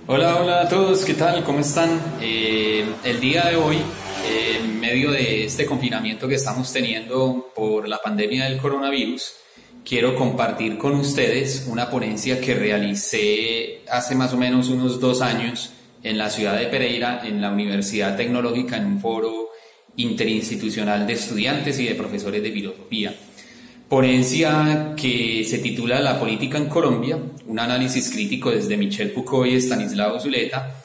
Hola, hola a todos, ¿qué tal? ¿Cómo están? El día de hoy, en medio de este confinamiento que estamos teniendo por la pandemia del coronavirus, quiero compartir con ustedes una ponencia que realicé hace más o menos unos 2 años en la ciudad de Pereira, en la Universidad Tecnológica, en un foro interinstitucional de estudiantes y de profesores de filosofía. Ponencia que se titula La política en Colombia, un análisis crítico desde Michel Foucault y Estanislao Zuleta,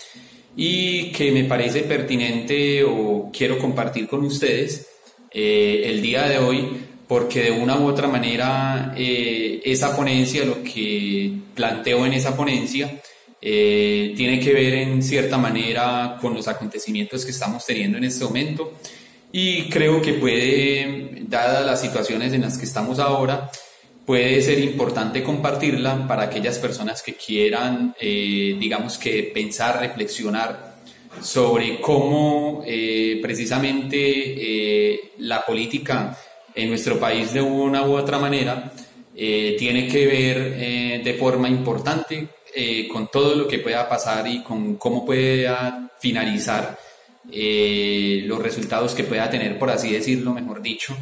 y que me parece pertinente o quiero compartir con ustedes el día de hoy, porque de una u otra manera esa ponencia, lo que planteo en esa ponencia, tiene que ver en cierta manera con los acontecimientos que estamos teniendo en este momento. Y creo que puede, dadas las situaciones en las que estamos ahora, puede ser importante compartirla para aquellas personas que quieran, digamos que pensar, reflexionar sobre cómo precisamente la política en nuestro país de una u otra manera tiene que ver de forma importante con todo lo que pueda pasar y con cómo pueda finalizar los resultados que pueda tener, por así decirlo, mejor dicho,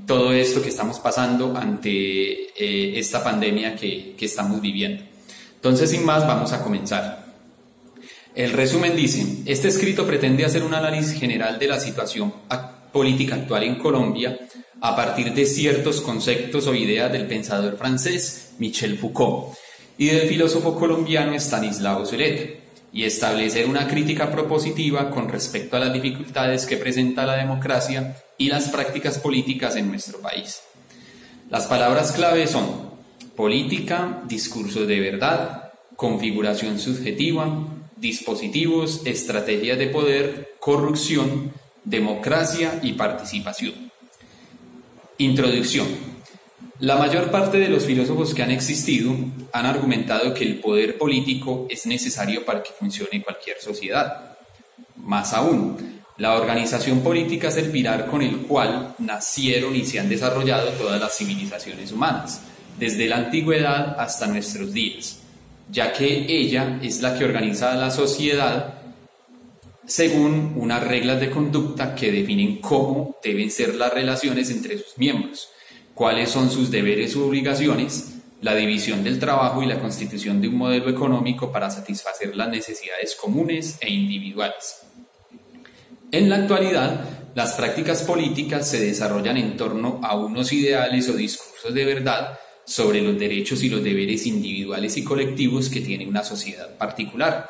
todo esto que estamos pasando ante esta pandemia que estamos viviendo. Entonces, sin más, vamos a comenzar. El resumen dice: este escrito pretende hacer un análisis general de la situación política actual en Colombia a partir de ciertos conceptos o ideas del pensador francés Michel Foucault y del filósofo colombiano Estanislao Zuleta, y establecer una crítica propositiva con respecto a las dificultades que presenta la democracia y las prácticas políticas en nuestro país. Las palabras clave son política, discursos de verdad, configuración subjetiva, dispositivos, estrategias de poder, corrupción, democracia y participación. Introducción. La mayor parte de los filósofos que han existido han argumentado que el poder político es necesario para que funcione cualquier sociedad. Más aún, la organización política es el pilar con el cual nacieron y se han desarrollado todas las civilizaciones humanas, desde la antigüedad hasta nuestros días, ya que ella es la que organiza a la sociedad según unas reglas de conducta que definen cómo deben ser las relaciones entre sus miembros, cuáles son sus deberes u obligaciones, la división del trabajo y la constitución de un modelo económico para satisfacer las necesidades comunes e individuales. En la actualidad, las prácticas políticas se desarrollan en torno a unos ideales o discursos de verdad sobre los derechos y los deberes individuales y colectivos que tiene una sociedad particular.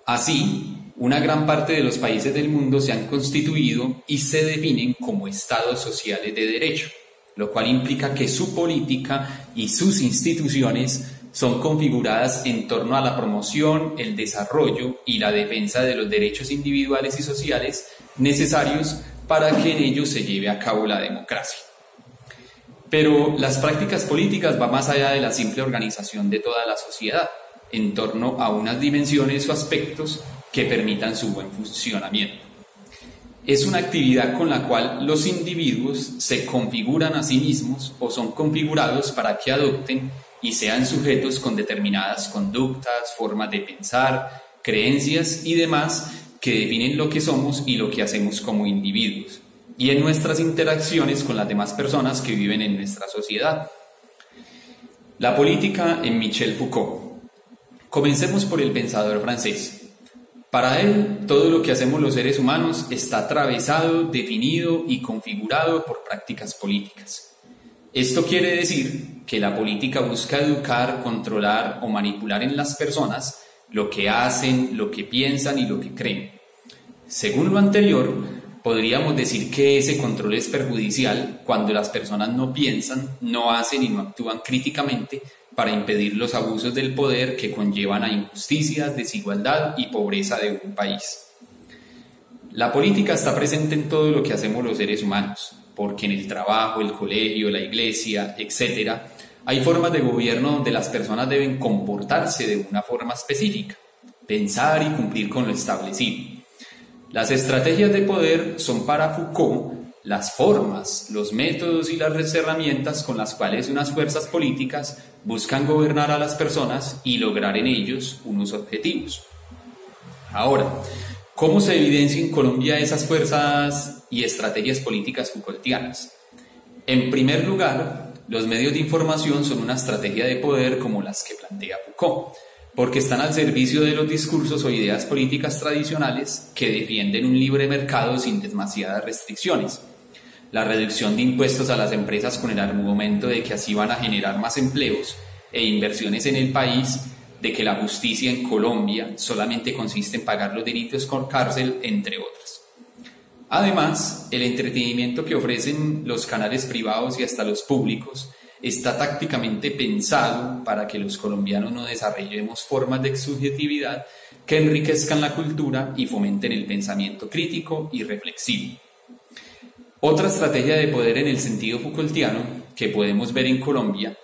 Así, una gran parte de los países del mundo se han constituido y se definen como estados sociales de derecho, lo cual implica que su política y sus instituciones son configuradas en torno a la promoción, el desarrollo y la defensa de los derechos individuales y sociales necesarios para que en ellos se lleve a cabo la democracia. Pero las prácticas políticas van más allá de la simple organización de toda la sociedad, en torno a unas dimensiones o aspectos que permitan su buen funcionamiento. Es una actividad con la cual los individuos se configuran a sí mismos o son configurados para que adopten y sean sujetos con determinadas conductas, formas de pensar, creencias y demás que definen lo que somos y lo que hacemos como individuos y en nuestras interacciones con las demás personas que viven en nuestra sociedad. La política en Michel Foucault. Comencemos por el pensador francés. Para él, todo lo que hacemos los seres humanos está atravesado, definido y configurado por prácticas políticas. Esto quiere decir que la política busca educar, controlar o manipular en las personas lo que hacen, lo que piensan y lo que creen. Según lo anterior, podríamos decir que ese control es perjudicial cuando las personas no piensan, no hacen y no actúan críticamente para impedir los abusos del poder que conllevan a injusticias, desigualdad y pobreza de un país. La política está presente en todo lo que hacemos los seres humanos, porque en el trabajo, el colegio, la iglesia, etc., hay formas de gobierno donde las personas deben comportarse de una forma específica, pensar y cumplir con lo establecido. Las estrategias de poder son para Foucault las formas, los métodos y las herramientas con las cuales unas fuerzas políticas buscan gobernar a las personas y lograr en ellos unos objetivos. Ahora, ¿cómo se evidencia en Colombia esas fuerzas y estrategias políticas Foucaultianas? En primer lugar, los medios de información son una estrategia de poder como las que plantea Foucault, porque están al servicio de los discursos o ideas políticas tradicionales que defienden un libre mercado sin demasiadas restricciones. La reducción de impuestos a las empresas con el argumento de que así van a generar más empleos e inversiones en el país, de que la justicia en Colombia solamente consiste en pagar los delitos con cárcel, entre otras. Además, el entretenimiento que ofrecen los canales privados y hasta los públicos está tácticamente pensado para que los colombianos no desarrollemos formas de subjetividad que enriquezcan la cultura y fomenten el pensamiento crítico y reflexivo. Otra estrategia de poder en el sentido Foucaultiano que podemos ver en Colombia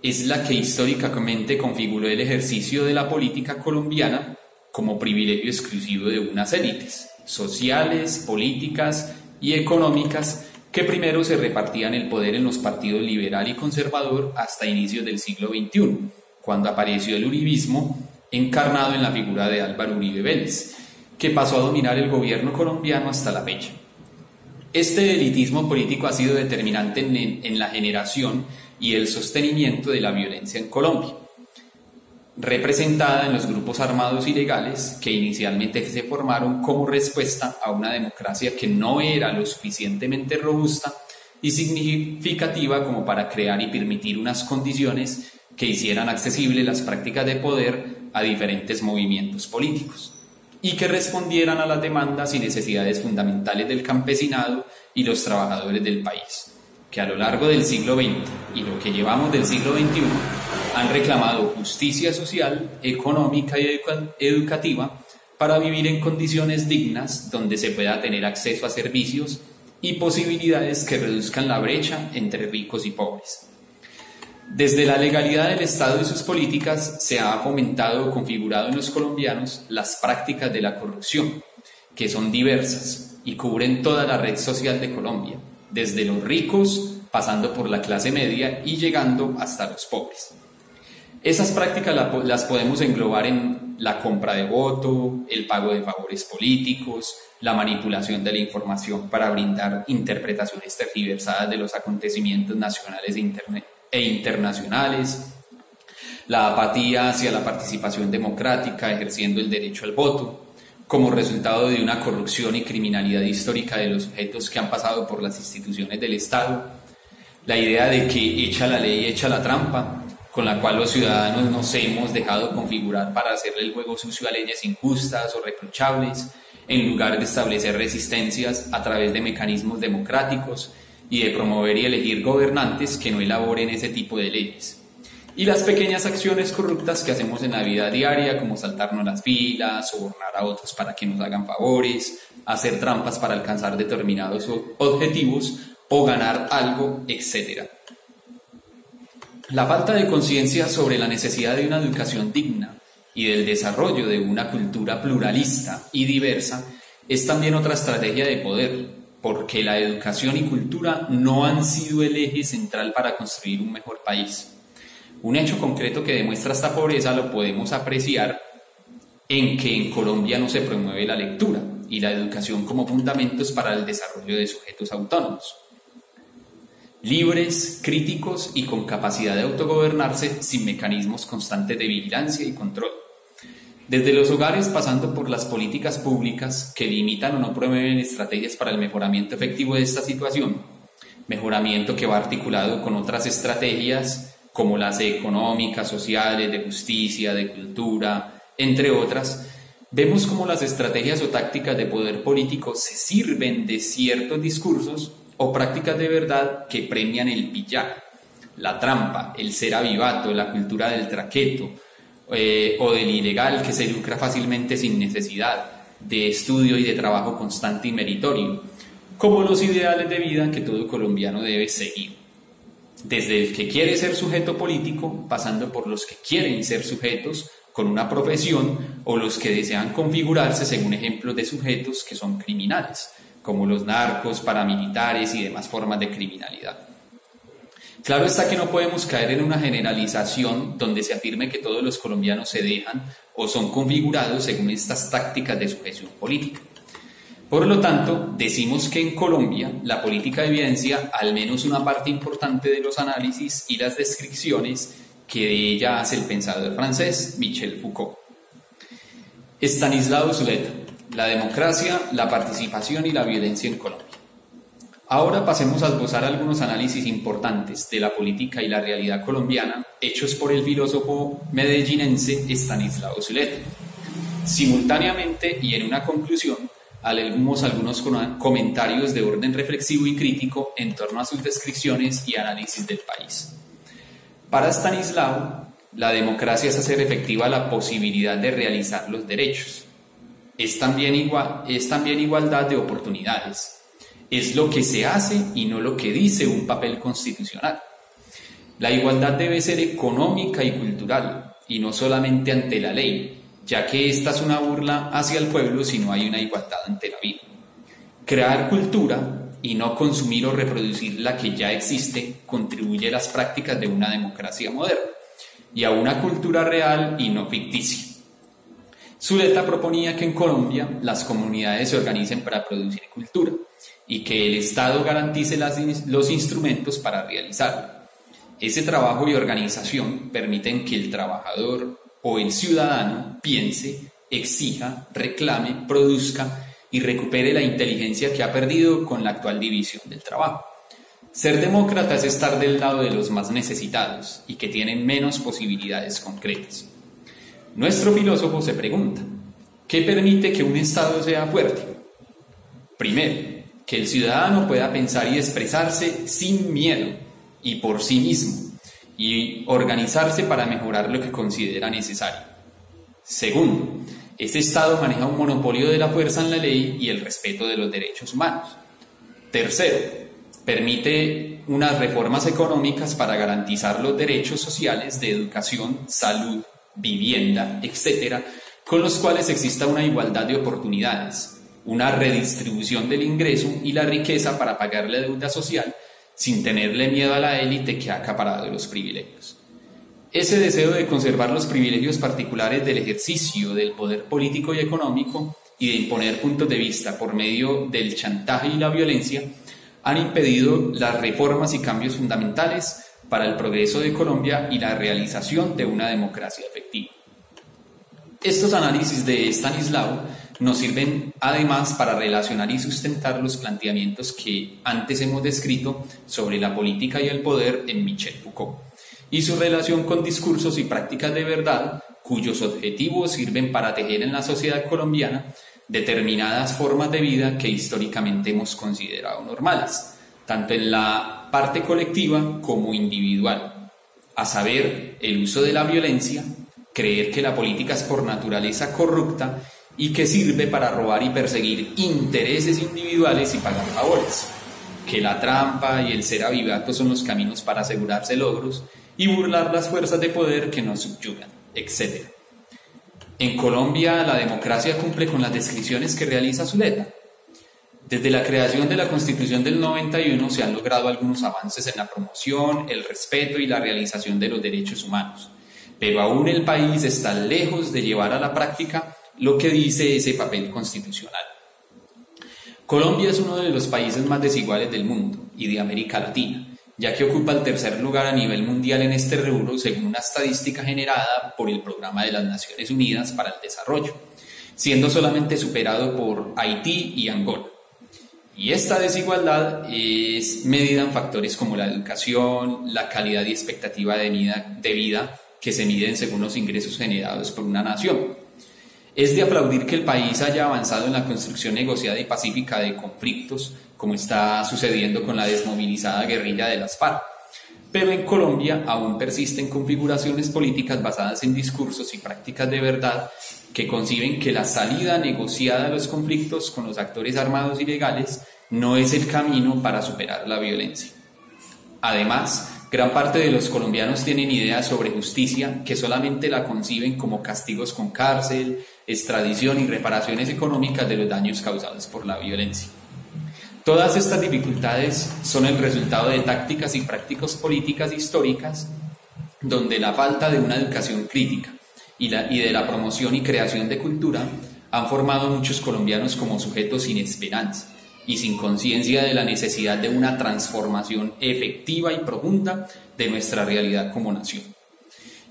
es la que históricamente configuró el ejercicio de la política colombiana como privilegio exclusivo de unas élites sociales, políticas y económicas que primero se repartían el poder en los partidos liberal y conservador hasta inicios del siglo XXI, cuando apareció el uribismo encarnado en la figura de Álvaro Uribe Vélez, que pasó a dominar el gobierno colombiano hasta la fecha. Este elitismo político ha sido determinante en la generación y el sostenimiento de la violencia en Colombia, representada en los grupos armados ilegales que inicialmente se formaron como respuesta a una democracia que no era lo suficientemente robusta y significativa como para crear y permitir unas condiciones que hicieran accesibles las prácticas de poder a diferentes movimientos políticos y que respondieran a las demandas y necesidades fundamentales del campesinado y los trabajadores del país, que a lo largo del siglo XX y lo que llevamos del siglo XXI han reclamado justicia social, económica y educativa para vivir en condiciones dignas donde se pueda tener acceso a servicios y posibilidades que reduzcan la brecha entre ricos y pobres. Desde la legalidad del Estado y sus políticas se ha fomentado o configurado en los colombianos las prácticas de la corrupción, que son diversas y cubren toda la red social de Colombia, desde los ricos, pasando por la clase media y llegando hasta los pobres. Esas prácticas las podemos englobar en la compra de voto, el pago de favores políticos, la manipulación de la información para brindar interpretaciones tergiversadas de los acontecimientos nacionales e internacionales, la apatía hacia la participación democrática ejerciendo el derecho al voto, como resultado de una corrupción y criminalidad histórica de los sujetos que han pasado por las instituciones del Estado, la idea de que echa la ley, echa la trampa, con la cual los ciudadanos nos hemos dejado configurar para hacerle el juego sucio a leyes injustas o reprochables, en lugar de establecer resistencias a través de mecanismos democráticos y de promover y elegir gobernantes que no elaboren ese tipo de leyes. Y las pequeñas acciones corruptas que hacemos en la vida diaria, como saltarnos las filas, sobornar a otros para que nos hagan favores, hacer trampas para alcanzar determinados objetivos o ganar algo, etc. La falta de conciencia sobre la necesidad de una educación digna y del desarrollo de una cultura pluralista y diversa es también otra estrategia de poder, porque la educación y cultura no han sido el eje central para construir un mejor país. Un hecho concreto que demuestra esta pobreza lo podemos apreciar en que en Colombia no se promueve la lectura y la educación como fundamentos para el desarrollo de sujetos autónomos, libres, críticos y con capacidad de autogobernarse sin mecanismos constantes de vigilancia y control. Desde los hogares, pasando por las políticas públicas que limitan o no promueven estrategias para el mejoramiento efectivo de esta situación, mejoramiento que va articulado con otras estrategias como las económicas, sociales, de justicia, de cultura, entre otras, vemos cómo las estrategias o tácticas de poder político se sirven de ciertos discursos o prácticas de verdad que premian el pillar, la trampa, el ser avivato, la cultura del traqueto o del ilegal que se lucra fácilmente sin necesidad de estudio y de trabajo constante y meritorio, como los ideales de vida que todo colombiano debe seguir. Desde el que quiere ser sujeto político, pasando por los que quieren ser sujetos con una profesión o los que desean configurarse según ejemplos de sujetos que son criminales, como los narcos, paramilitares y demás formas de criminalidad. Claro está que no podemos caer en una generalización donde se afirme que todos los colombianos se dejan o son configurados según estas tácticas de sujeción política. Por lo tanto, decimos que en Colombia la política evidencia al menos una parte importante de los análisis y las descripciones que de ella hace el pensador francés Michel Foucault. Estanislao Zuleta, la democracia, la participación y la violencia en Colombia. Ahora pasemos a esbozar algunos análisis importantes de la política y la realidad colombiana hechos por el filósofo medellinense Estanislao Zuleta. Simultáneamente y en una conclusión, haremos algunos comentarios de orden reflexivo y crítico en torno a sus descripciones y análisis del país. Para Estanislao, la democracia es hacer efectiva la posibilidad de realizar los derechos. Es también igualdad de oportunidades. Es lo que se hace y no lo que dice un papel constitucional. La igualdad debe ser económica y cultural, y no solamente ante la ley, ya que esta es una burla hacia el pueblo si no hay una igualdad ante la vida. Crear cultura y no consumir o reproducir la que ya existe contribuye a las prácticas de una democracia moderna y a una cultura real y no ficticia. Zuleta proponía que en Colombia las comunidades se organicen para producir cultura y que el Estado garantice los instrumentos para realizarlo. Ese trabajo y organización permiten que el trabajador o el ciudadano piense, exija, reclame, produzca y recupere la inteligencia que ha perdido con la actual división del trabajo. Ser demócrata es estar del lado de los más necesitados y que tienen menos posibilidades concretas. Nuestro filósofo se pregunta, ¿qué permite que un Estado sea fuerte? Primero, que el ciudadano pueda pensar y expresarse sin miedo y por sí mismo y organizarse para mejorar lo que considera necesario. Segundo, este Estado maneja un monopolio de la fuerza en la ley y el respeto de los derechos humanos. Tercero, permite unas reformas económicas para garantizar los derechos sociales de educación, salud, vivienda, etc., con los cuales exista una igualdad de oportunidades, una redistribución del ingreso y la riqueza para pagar la deuda social sin tenerle miedo a la élite que ha acaparado los privilegios. Ese deseo de conservar los privilegios particulares del ejercicio del poder político y económico y de imponer puntos de vista por medio del chantaje y la violencia han impedido las reformas y cambios fundamentales para el progreso de Colombia y la realización de una democracia efectiva. Estos análisis de Estanislao nos sirven además para relacionar y sustentar los planteamientos que antes hemos descrito sobre la política y el poder en Michel Foucault y su relación con discursos y prácticas de verdad cuyos objetivos sirven para tejer en la sociedad colombiana determinadas formas de vida que históricamente hemos considerado normales, tanto en la parte colectiva como individual, a saber, el uso de la violencia, creer que la política es por naturaleza corrupta y que sirve para robar y perseguir intereses individuales y pagar favores, que la trampa y el ser avivato son los caminos para asegurarse logros y burlar las fuerzas de poder que nos subyugan, etc. En Colombia, la democracia cumple con las descripciones que realiza Zuleta. Desde la creación de la Constitución del 91 se han logrado algunos avances en la promoción, el respeto y la realización de los derechos humanos, pero aún el país está lejos de llevar a la práctica lo que dice ese papel constitucional. Colombia es uno de los países más desiguales del mundo y de América Latina, ya que ocupa el tercer lugar a nivel mundial en este rubro según una estadística generada por el Programa de las Naciones Unidas para el Desarrollo, siendo solamente superado por Haití y Angola. Y esta desigualdad es medida en factores como la educación, la calidad y expectativa de vida que se miden según los ingresos generados por una nación. Es de aplaudir que el país haya avanzado en la construcción negociada y pacífica de conflictos, como está sucediendo con la desmovilizada guerrilla de las FARC. Pero en Colombia aún persisten configuraciones políticas basadas en discursos y prácticas de verdad que conciben que la salida negociada a los conflictos con los actores armados y legales no es el camino para superar la violencia. Además, gran parte de los colombianos tienen ideas sobre justicia que solamente la conciben como castigos con cárcel, extradición y reparaciones económicas de los daños causados por la violencia. Todas estas dificultades son el resultado de tácticas y prácticas políticas históricas donde la falta de una educación crítica y de la promoción y creación de cultura han formado a muchos colombianos como sujetos sin esperanza y sin conciencia de la necesidad de una transformación efectiva y profunda de nuestra realidad como nación.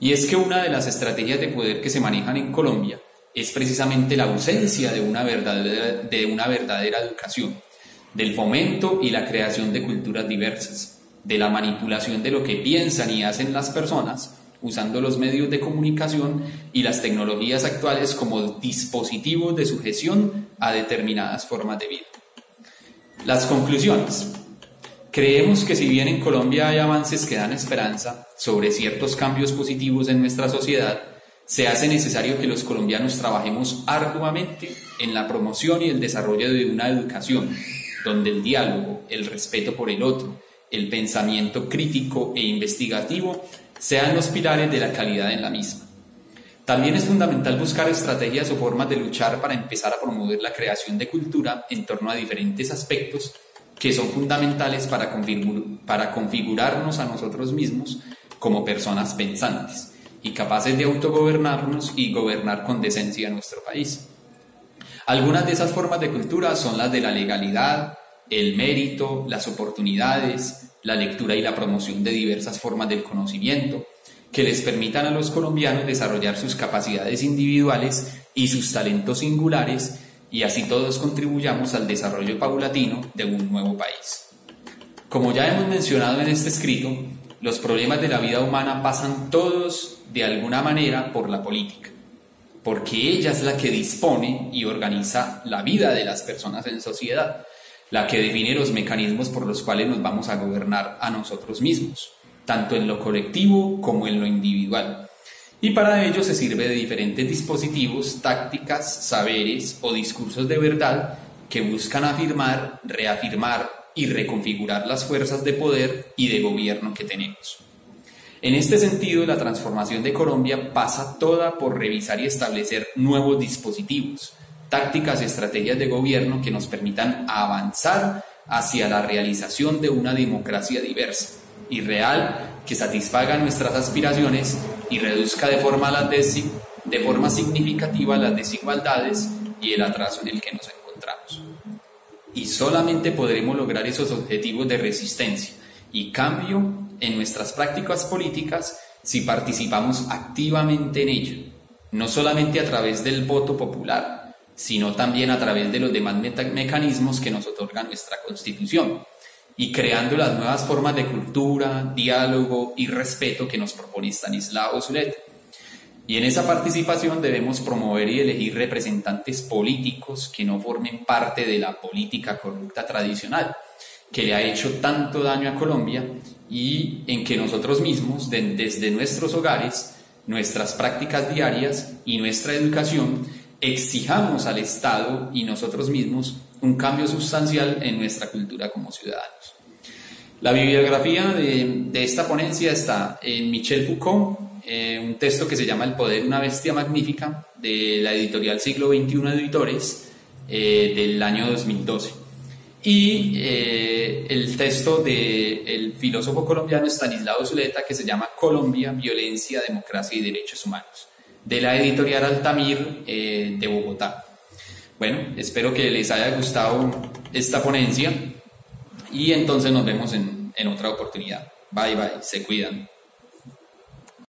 Y es que una de las estrategias de poder que se manejan en Colombia es precisamente la ausencia de una verdadera educación, del fomento y la creación de culturas diversas, de la manipulación de lo que piensan y hacen las personas, usando los medios de comunicación y las tecnologías actuales como dispositivos de sujeción a determinadas formas de vida. Las conclusiones. Creemos que si bien en Colombia hay avances que dan esperanza sobre ciertos cambios positivos en nuestra sociedad, se hace necesario que los colombianos trabajemos arduamente en la promoción y el desarrollo de una educación donde el diálogo, el respeto por el otro, el pensamiento crítico e investigativo sean los pilares de la calidad en la misma. También es fundamental buscar estrategias o formas de luchar para empezar a promover la creación de cultura en torno a diferentes aspectos que son fundamentales para configurarnos a nosotros mismos como personas pensantes y capaces de autogobernarnos y gobernar con decencia nuestro país. Algunas de esas formas de cultura son las de la legalidad, el mérito, las oportunidades, la lectura y la promoción de diversas formas del conocimiento, que les permitan a los colombianos desarrollar sus capacidades individuales y sus talentos singulares, y así todos contribuyamos al desarrollo paulatino de un nuevo país. Como ya hemos mencionado en este escrito, los problemas de la vida humana pasan todos de alguna manera por la política, porque ella es la que dispone y organiza la vida de las personas en sociedad, la que define los mecanismos por los cuales nos vamos a gobernar a nosotros mismos, tanto en lo colectivo como en lo individual. Y para ello se sirve de diferentes dispositivos, tácticas, saberes o discursos de verdad que buscan afirmar, reafirmar y reconfigurar las fuerzas de poder y de gobierno que tenemos. En este sentido, la transformación de Colombia pasa toda por revisar y establecer nuevos dispositivos, tácticas y estrategias de gobierno que nos permitan avanzar hacia la realización de una democracia diversa y real que satisfaga nuestras aspiraciones y reduzca de forma significativa las desigualdades y el atraso en el que nos encontramos. Y solamente podremos lograr esos objetivos de resistencia y cambio en nuestras prácticas políticas si participamos activamente en ello, no solamente a través del voto popular, sino también a través de los demás mecanismos que nos otorga nuestra Constitución, y creando las nuevas formas de cultura, diálogo y respeto que nos propone Stanislao Zuleta. Y en esa participación debemos promover y elegir representantes políticos que no formen parte de la política corrupta tradicional, que le ha hecho tanto daño a Colombia, y en que nosotros mismos, desde nuestros hogares, nuestras prácticas diarias y nuestra educación, exijamos al Estado y nosotros mismos un cambio sustancial en nuestra cultura como ciudadanos. La bibliografía de esta ponencia está en Michel Foucault, un texto que se llama El poder, una bestia magnífica, de la editorial Siglo XXI Editores, del año 2012. Y el texto del filósofo colombiano Stanislao Zuleta, que se llama Colombia, violencia, democracia y derechos humanos, de la editorial Altamir de Bogotá. Bueno, espero que les haya gustado esta ponencia y entonces nos vemos en otra oportunidad. Bye bye, se cuidan.